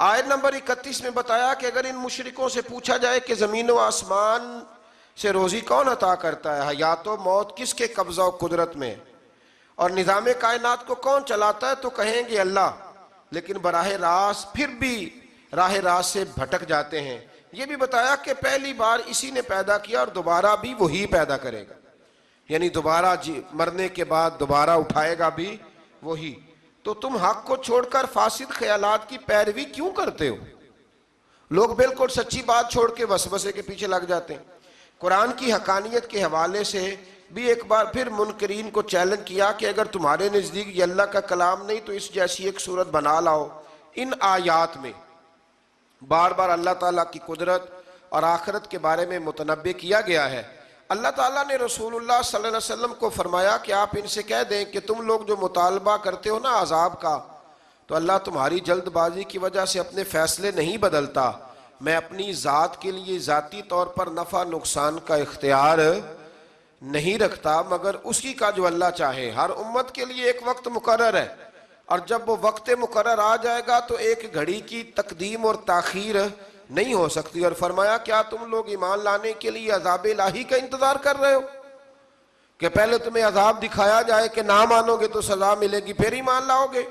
[SPEAKER 1] آیت نمبر 31 میں بتایا کہ اگر ان مشرکوں سے پوچھا جائے کہ زمین و آسمان سے روزی کون عطا کرتا ہے، حیات و موت کس کے قبضہ و قدرت میں، اور نظام کائنات کو کون چلاتا ہے، تو کہیں گے اللہ، لیکن براہ راست پھر بھی راہ راست سے بھٹک جاتے ہیں۔ یہ بھی بتایا کہ پہلی بار اسی نے پیدا کیا اور دوبارہ بھی وہی پیدا کرے گا، یعنی دوبارہ مرنے کے بعد دوبارہ اٹھائے گا بھی وہی۔ تو تم حق کو چھوڑ کر فاسد خیالات کی پیروی کیوں کرتے ہو؟ لوگ بالکل سچی بات چھوڑ کے وسوسے کے پیچھے لگ جاتے ہیں۔ قرآن کی حقانیت کے حوالے سے بھی ایک بار پھر منکرین کو چیلنج کیا کہ اگر تمہارے نزدیک یہ اللہ کا کلام نہیں تو اس جیسی ایک صورت بنا لاؤ۔ ان آیات میں بار بار اللہ تعالیٰ کی قدرت اور آخرت کے بارے میں متنبہ کیا گیا ہے۔ اللہ تعالیٰ نے رسول اللہ صلی اللہ علیہ وسلم کو فرمایا کہ آپ ان سے کہہ دیں کہ تم لوگ جو مطالبہ کرتے ہو نا عذاب کا، تو اللہ تمہاری جلد بازی کی وجہ سے اپنے فیصلے نہیں بدلتا۔ میں اپنی ذات کے لیے ذاتی طور پر نفع نقصان کا اختیار نہیں رکھتا مگر اسی کا جو اللہ چاہے۔ ہر امت کے لیے ایک وقت مقرر ہے، اور جب وہ وقت مقرر آ جائے گا تو ایک گھڑی کی تقدیم اور تاخیر نہیں ہو سکتی۔ اور فرمایا کیا تم لوگ ایمان لانے کے لیے عذاب الہی کا انتظار کر رہے ہو کہ پہلے تمہیں عذاب دکھایا جائے کہ نہ مانو گے تو سزا ملے گی پھر ایمان لاؤ گے؟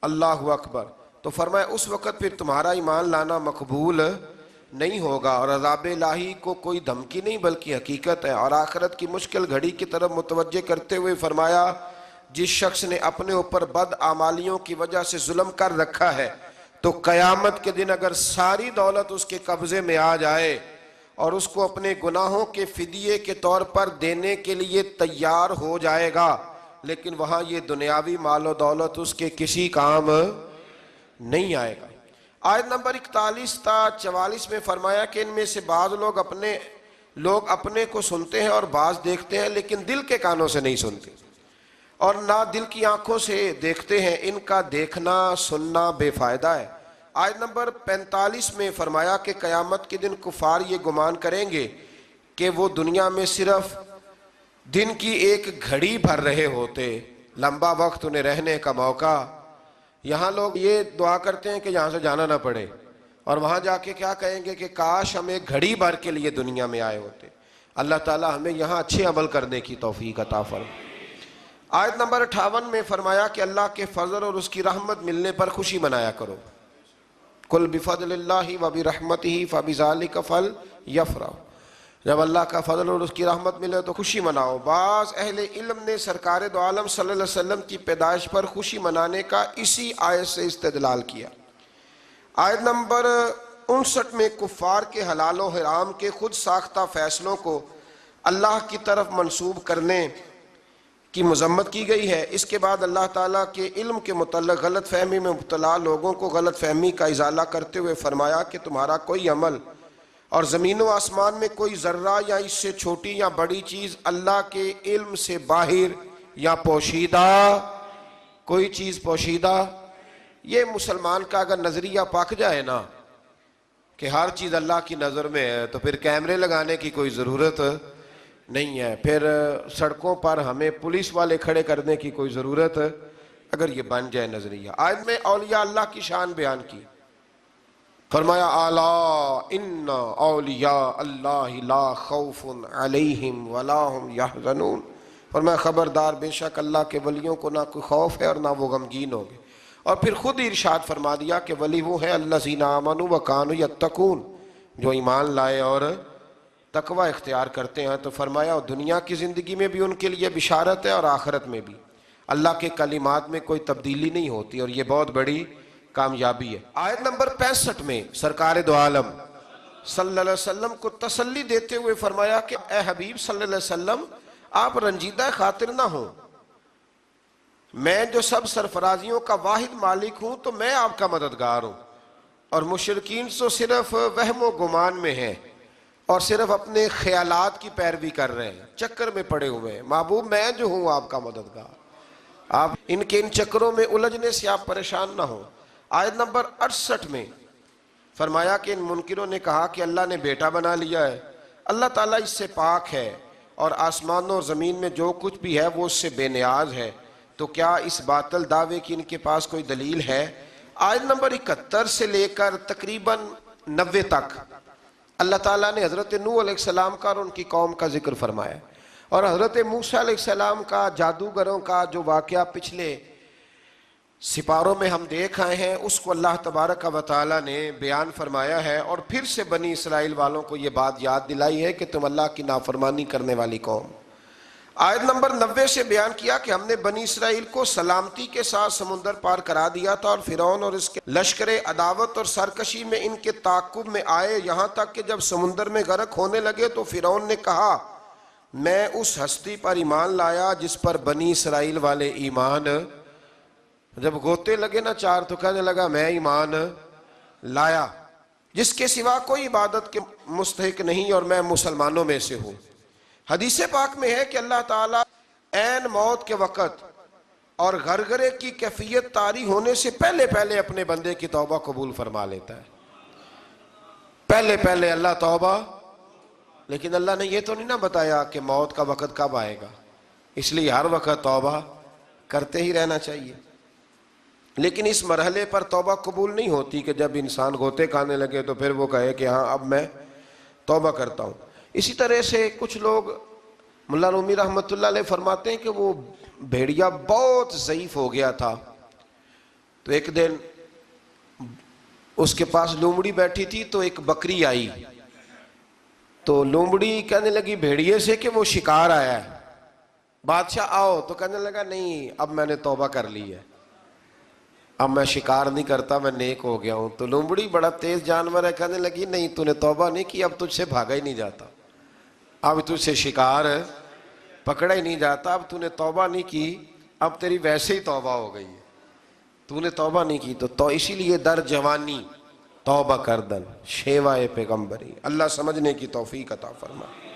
[SPEAKER 1] اللہ اکبر۔ تو فرمایا اس وقت پھر تمہارا ایمان لانا مقبول نہیں ہوگا، اور عذاب الہی کو کوئی دھمکی نہیں بلکہ حقیقت ہے۔ اور آخرت کی مشکل گھڑی کی طرف متوجہ کرتے ہوئے فرمایا جس شخص نے اپنے اوپر بد اعمالیوں کی وجہ سے ظلم کر رکھا ہے تو قیامت کے دن اگر ساری دولت اس کے قبضے میں آ جائے اور اس کو اپنے گناہوں کے فدیے کے طور پر دینے کے لیے تیار ہو جائے گا، لیکن وہاں یہ دنیاوی مال و دولت اس کے کسی کام نہیں آئے گا۔ آیت نمبر 41 تا 44 میں فرمایا کہ ان میں سے بعض لوگ اپنے کو سنتے ہیں اور بعض دیکھتے ہیں، لیکن دل کے کانوں سے نہیں سنتے اور نہ دل کی آنکھوں سے دیکھتے ہیں، ان کا دیکھنا سننا بے فائدہ ہے۔ آیت نمبر 45 میں فرمایا کہ قیامت کے دن کفار یہ گمان کریں گے کہ وہ دنیا میں صرف دن کی ایک گھڑی بھر رہے ہوتے، لمبا وقت انہیں رہنے کا موقع۔ یہاں لوگ یہ دعا کرتے ہیں کہ یہاں سے جانا نہ پڑے، اور وہاں جا کے کیا کہیں گے کہ کاش ہم ایک گھڑی بھر کے لیے دنیا میں آئے ہوتے۔ اللہ تعالیٰ ہمیں یہاں اچھے عمل کرنے کی توفیق عطا فرمائے۔ آیت نمبر 58 میں فرمایا کہ اللہ کے فضل اور اس کی رحمت ملنے پر خوشی منایا کرو۔ قل بفضل اللہ وبرحمتہ فبذلک فلیفرحوا، جب اللہ کا فضل اور اس کی رحمت ملے تو خوشی مناؤ۔ بعض اہل علم نے سرکار دو عالم صلی اللہ علیہ وسلم کی پیدائش پر خوشی منانے کا اسی آیت سے استدلال کیا۔ آیت نمبر 59 میں کفار کے حلال و حرام کے خود ساختہ فیصلوں کو اللہ کی طرف منسوب کرنے کی مذمت کی گئی ہے۔ اس کے بعد اللہ تعالیٰ کے علم کے متعلق غلط فہمی میں مبتلا لوگوں کو غلط فہمی کا ازالہ کرتے ہوئے فرمایا کہ تمہارا کوئی عمل اور زمین و آسمان میں کوئی ذرہ یا اس سے چھوٹی یا بڑی چیز اللہ کے علم سے باہر یا پوشیدہ، کوئی چیز پوشیدہ، یہ مسلمان کا اگر نظریہ پک جائے نا کہ ہر چیز اللہ کی نظر میں ہے تو پھر کیمرے لگانے کی کوئی ضرورت نہیں ہے، پھر سڑکوں پر ہمیں پولیس والے کھڑے کرنے کی کوئی ضرورت اگر یہ بن جائے نظریہ۔ آیت میں اولیاء اللہ کی شان بیان کی، فرمایا الا ان اولیاء اللہ لا خوف علیہم ولا هم یحزنون، فرمایا خبردار بے شک اللہ کے ولیوں کو نہ کوئی خوف ہے اور نہ وہ غمگین ہوں گے۔ اور پھر خود ہی ارشاد فرما دیا کہ ولی وہ ہے الذین آمنوا وکانوا یتقون، جو ایمان لائے اور تقوی اختیار کرتے ہیں۔ تو فرمایا اور دنیا کی زندگی میں بھی ان کے لیے بشارت ہے اور آخرت میں بھی، اللہ کے کلمات میں کوئی تبدیلی نہیں ہوتی اور یہ بہت بڑی کامیابی ہے۔ آیت نمبر 65 میں سرکار دو عالم صلی اللہ علیہ وسلم کو تسلی دیتے ہوئے فرمایا کہ اے حبیب صلی اللہ علیہ وسلم آپ رنجیدہ خاطر نہ ہوں، میں جو سب سرفرازیوں کا واحد مالک ہوں تو میں آپ کا مددگار ہوں، اور مشرکین تو صرف وہم و گمان میں ہیں اور صرف اپنے خیالات کی پیروی کر رہے ہیں، چکر میں پڑے ہوئے ہیں۔ محبوب میں جو ہوں آپ کا مددگار، آپ ان کے ان چکروں میں الجھنے سے آپ پریشان نہ ہوں۔ آیت نمبر 68 میں فرمایا کہ ان منکروں نے کہا کہ اللہ نے بیٹا بنا لیا ہے، اللہ تعالیٰ اس سے پاک ہے اور آسمانوں اور زمین میں جو کچھ بھی ہے وہ اس سے بے نیاز ہے، تو کیا اس باطل دعوے کی ان کے پاس کوئی دلیل ہے؟ آیت نمبر 71 سے لے کر تقریباً 90 تک اللہ تعالیٰ نے حضرت نوح علیہ السلام کا اور ان کی قوم کا ذکر فرمایا، اور حضرت موسیٰ علیہ السلام کا جادوگروں کا جو واقعہ پچھلے سپاروں میں ہم دیکھ آئے ہیں اس کو اللہ تبارک و تعالیٰ نے بیان فرمایا ہے، اور پھر سے بنی اسرائیل والوں کو یہ بات یاد دلائی ہے کہ تم اللہ کی نافرمانی کرنے والی قوم۔ آیت نمبر 90 سے بیان کیا کہ ہم نے بنی اسرائیل کو سلامتی کے ساتھ سمندر پار کرا دیا تھا، اور فرعون اور اس کے لشکر عداوت اور سرکشی میں ان کے تعاقب میں آئے، یہاں تک کہ جب سمندر میں غرق ہونے لگے تو فرعون نے کہا میں اس ہستی پر ایمان لایا جس پر بنی اسرائیل والے ایمان، جب گوتے لگے نا چار تو کہنے لگا میں ایمان لایا، جس کے سوا کوئی عبادت کے مستحق نہیں اور میں مسلمانوں میں سے ہوں۔ حدیث پاک میں ہے کہ اللہ تعالیٰ عین موت کے وقت اور غرغرے کی کیفیت طاری ہونے سے پہلے پہلے اپنے بندے کی توبہ قبول فرما لیتا ہے، پہلے پہلے اللہ توبہ، لیکن اللہ نے یہ تو نہیں نہ بتایا کہ موت کا وقت کب آئے گا، اس لیے ہر وقت توبہ کرتے ہی رہنا چاہیے۔ لیکن اس مرحلے پر توبہ قبول نہیں ہوتی کہ جب انسان غوطے کھانے لگے تو پھر وہ کہے کہ ہاں اب میں توبہ کرتا ہوں۔ اسی طرح سے کچھ لوگ، ملا رومی رحمۃ اللہ علیہ فرماتے ہیں کہ وہ بھیڑیا بہت ضعیف ہو گیا تھا، تو ایک دن اس کے پاس لومڑی بیٹھی تھی تو ایک بکری آئی، تو لومڑی کہنے لگی بھیڑیے سے کہ وہ شکار آیا ہے، بادشاہ آؤ، تو کہنے لگا نہیں اب میں نے توبہ کر لی ہے، اب میں شکار نہیں کرتا، میں نیک ہو گیا ہوں۔ تو لومڑی بڑا تیز جانور ہے، کہنے لگی نہیں تو نے توبہ نہیں کی، اب تجھ سے بھاگا ہی نہیں جاتا، اب تجھ سے شکار پکڑا ہی نہیں جاتا، اب تو نے توبہ نہیں کی، اب تیری ویسے ہی توبہ ہو گئی ہے، تو نے توبہ نہیں کی تو اسی لیے در جوانی توبہ کردن شیوائے پیغمبری، اللہ سمجھنے کی توفیق عطا فرمائے۔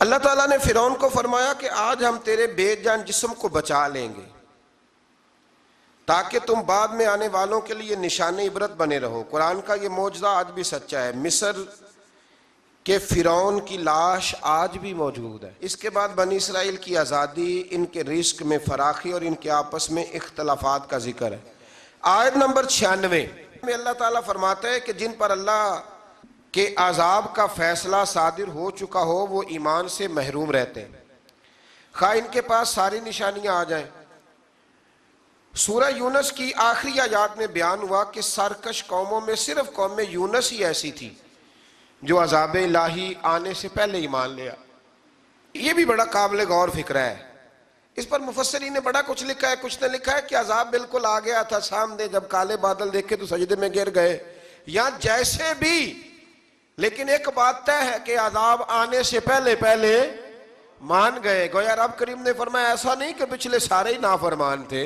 [SPEAKER 1] اللہ تعالیٰ نے فرعون کو فرمایا کہ آج ہم تیرے بے جان جسم کو بچا لیں گے تاکہ تم بعد میں آنے والوں کے لیے نشان عبرت بنے رہو۔ قرآن کا یہ معجزہ آج بھی سچا ہے، مصر کہ فرعون کی لاش آج بھی موجود ہے۔ اس کے بعد بنی اسرائیل کی آزادی، ان کے رزق میں فراخی اور ان کے آپس میں اختلافات کا ذکر ہے۔ آیت نمبر 96 میں اللہ تعالیٰ فرماتا ہے کہ جن پر اللہ کے عذاب کا فیصلہ صادر ہو چکا ہو وہ ایمان سے محروم رہتے ہیں، خواہ ان کے پاس ساری نشانیاں آ جائیں۔ سورہ یونس کی آخری آیات میں بیان ہوا کہ سرکش قوموں میں صرف قوم یونس ہی ایسی تھی جو عذاب الہی آنے سے پہلے ایمان لیا۔ یہ بھی بڑا قابل غور فکر ہے، اس پر مفسرین نے بڑا کچھ لکھا ہے۔ کچھ نے لکھا ہے کہ عذاب بالکل آ گیا تھا سامنے، جب کالے بادل دیکھے تو سجدے میں گر گئے، یا جیسے بھی، لیکن ایک بات طے ہے کہ عذاب آنے سے پہلے پہلے مان گئے. گویا رب کریم نے فرمایا ایسا نہیں کہ پچھلے سارے ہی نافرمان تھے،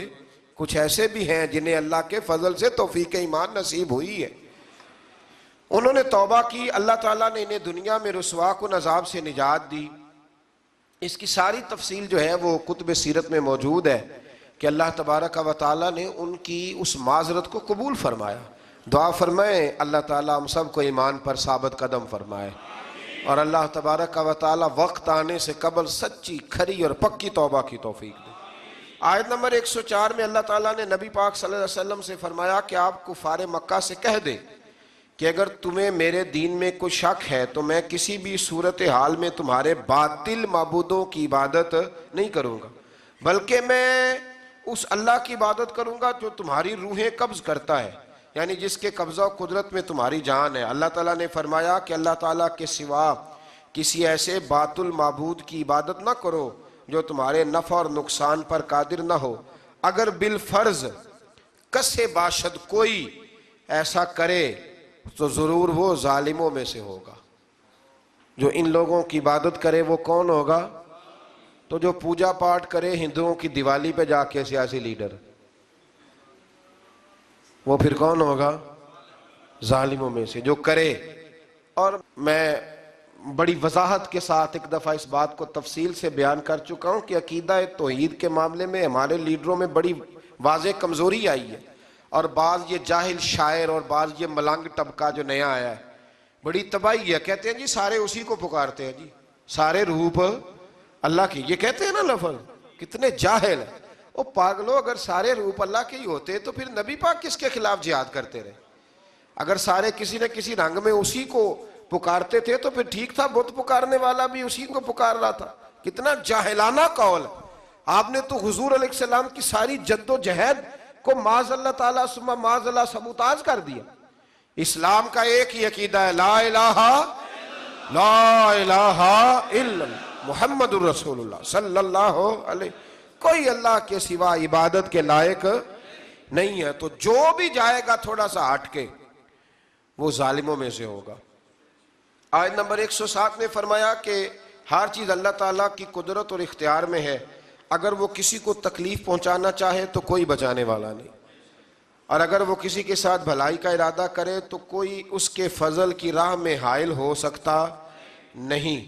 [SPEAKER 1] کچھ ایسے بھی ہیں جنہیں اللہ کے فضل سے توفیق ایمان نصیب ہوئی ہے. انہوں نے توبہ کی، اللہ تعالیٰ نے انہیں دنیا میں رسوا کن عذاب سے نجات دی. اس کی ساری تفصیل جو ہے وہ کتب سیرت میں موجود ہے کہ اللہ تبارک و تعالیٰ نے ان کی اس معذرت کو قبول فرمایا. دعا فرمائیں اللہ تعالیٰ ہم سب کو ایمان پر ثابت قدم فرمائے، اور اللہ تبارک و تعالیٰ وقت آنے سے قبل سچی کھری اور پکی توبہ کی توفیق دے. آیت نمبر 104 میں اللہ تعالیٰ نے نبی پاک صلی اللہ علیہ وسلم سے فرمایا کہ آپ کفار مکہ سے کہہ دیں کہ اگر تمہیں میرے دین میں کوئی شک ہے تو میں کسی بھی صورتحال میں تمہارے باطل معبودوں کی عبادت نہیں کروں گا، بلکہ میں اس اللہ کی عبادت کروں گا جو تمہاری روحیں قبض کرتا ہے، یعنی جس کے قبضہ و قدرت میں تمہاری جان ہے. اللہ تعالیٰ نے فرمایا کہ اللہ تعالیٰ کے سوا کسی ایسے باطل معبود کی عبادت نہ کرو جو تمہارے نفع اور نقصان پر قادر نہ ہو. اگر بالفرض کسے باشد کوئی ایسا کرے تو ضرور وہ ظالموں میں سے ہوگا. جو ان لوگوں کی عبادت کرے وہ کون ہوگا؟ تو جو پوجا پاٹ کرے ہندوؤں کی دیوالی پہ جا کے سیاسی لیڈر، وہ پھر کون ہوگا؟ ظالموں میں سے جو کرے. اور میں بڑی وضاحت کے ساتھ ایک دفعہ اس بات کو تفصیل سے بیان کر چکا ہوں کہ عقیدہ توحید کے معاملے میں ہمارے لیڈروں میں بڑی واضح کمزوری آئی ہے، اور بعض یہ جاہل شاعر اور بعض یہ ملنگ طبقہ جو نیا آیا ہے بڑی تباہی ہے. کہتے ہیں جی سارے اسی کو پکارتے ہیں، جی سارے روپ اللہ کی، یہ کہتے ہیں نا لفظ. کتنے جاہل ہیں او پاگلو. اگر سارے روپ اللہ کے ہی ہوتے تو پھر نبی پاک کس کے خلاف جہاد کرتے رہے؟ اگر سارے کسی نہ کسی رنگ میں اسی کو پکارتے تھے تو پھر ٹھیک تھا، بت پکارنے والا بھی اسی کو پکار رہا تھا. کتنا جاہلانہ قول ہے. آپ نے تو حضور علیہ السلام کی ساری جد و جہد کو معاذ اللہ تعالیٰ ثم معاذ اللہ سبوتاج کر دیا. اسلام کا ایک ہی عقیدہ ہے، لا الہ الا محمد الرسول اللہ صلی اللہ علیہ، کوئی اللہ کے سوا عبادت کے لائق نہیں ہے. تو جو بھی جائے گا تھوڑا سا ہٹ کے وہ ظالموں میں سے ہوگا. آیت نمبر 107 نے فرمایا کہ ہر چیز اللہ تعالیٰ کی قدرت اور اختیار میں ہے. اگر وہ کسی کو تکلیف پہنچانا چاہے تو کوئی بچانے والا نہیں، اور اگر وہ کسی کے ساتھ بھلائی کا ارادہ کرے تو کوئی اس کے فضل کی راہ میں حائل ہو سکتا نہیں.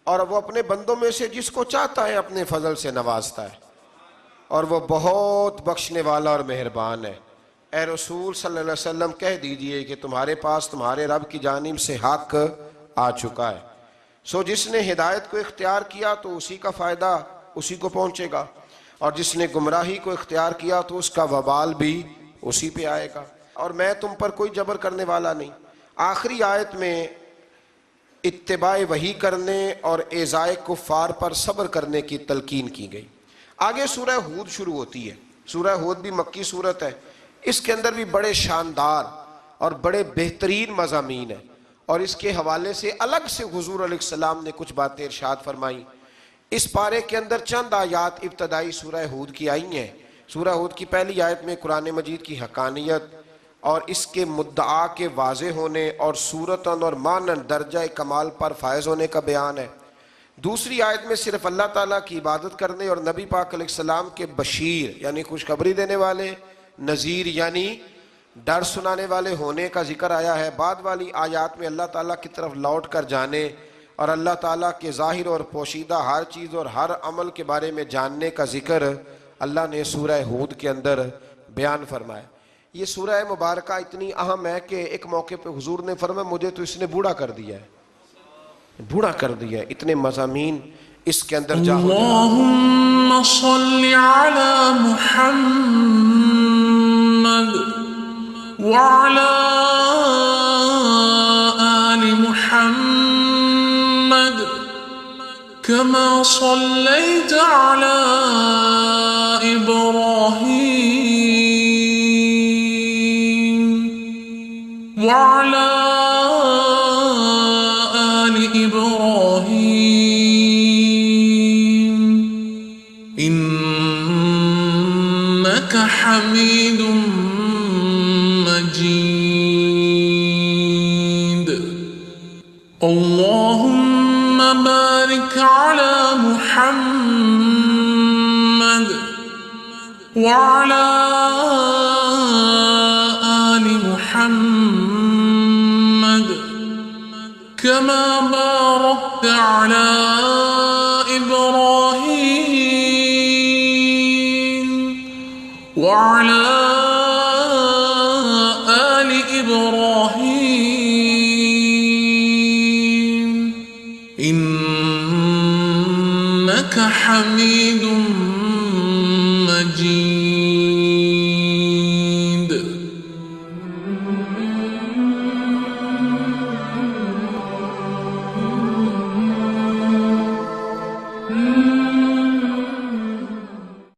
[SPEAKER 1] اور وہ اپنے بندوں میں سے جس کو چاہتا ہے اپنے فضل سے نوازتا ہے، اور وہ بہت بخشنے والا اور مہربان ہے. اے رسول صلی اللہ علیہ وسلم کہہ دیجئے کہ تمہارے پاس تمہارے رب کی جانب سے حق آ چکا ہے. سو جس نے ہدایت کو اختیار کیا تو اسی کا فائدہ اسی کو پہنچے گا، اور جس نے گمراہی کو اختیار کیا تو اس کا وبال بھی اسی پہ آئے گا، اور میں تم پر کوئی جبر کرنے والا نہیں. آخری آیت میں اتباع وحی کرنے اور ایذائے کفار پر صبر کرنے کی تلقین کی گئی. آگے سورہ ہود شروع ہوتی ہے. سورہ ہود بھی مکی صورت ہے. اس کے اندر بھی بڑے شاندار اور بڑے بہترین مضامین ہیں، اور اس کے حوالے سے الگ سے حضور علیہ السلام نے کچھ باتیں ارشاد فرمائی. اس پارے کے اندر چند آیات ابتدائی سورہ ہود کی آئی ہیں. سورہ ہود کی پہلی آیت میں قرآن مجید کی حقانیت اور اس کے مدعا کے واضح ہونے اور صورتاً اور معنن درجہ کمال پر فائز ہونے کا بیان ہے. دوسری آیت میں صرف اللہ تعالیٰ کی عبادت کرنے اور نبی پاک علیہ السلام کے بشیر یعنی خوشخبری دینے والے، نذیر یعنی ڈر سنانے والے ہونے کا ذکر آیا ہے. بعد والی آیات میں اللہ تعالیٰ کی طرف لوٹ کر جانے اور اللہ تعالیٰ کے ظاہر اور پوشیدہ ہر چیز اور ہر عمل کے بارے میں جاننے کا ذکر اللہ نے سورہ ہود کے اندر بیان فرمایا. یہ سورہ مبارکہ اتنی اہم ہے کہ ایک موقع پہ حضور نے فرمایا مجھے تو اس نے بوڑھا کر دیا ہے، بوڑھا کر دیا ہے. اتنے مضامین اس کے اندر
[SPEAKER 3] اللہم صلی علی محمد وعلی آل محمد کما صلیت علی ابراہیم وعلی آل ابراہیم انک حمید مجید. اللہم بارك على محمد وعلى آل محمد كما باركت على إبراهيم وعلى آل إبراهيم إنك حميد مجيد.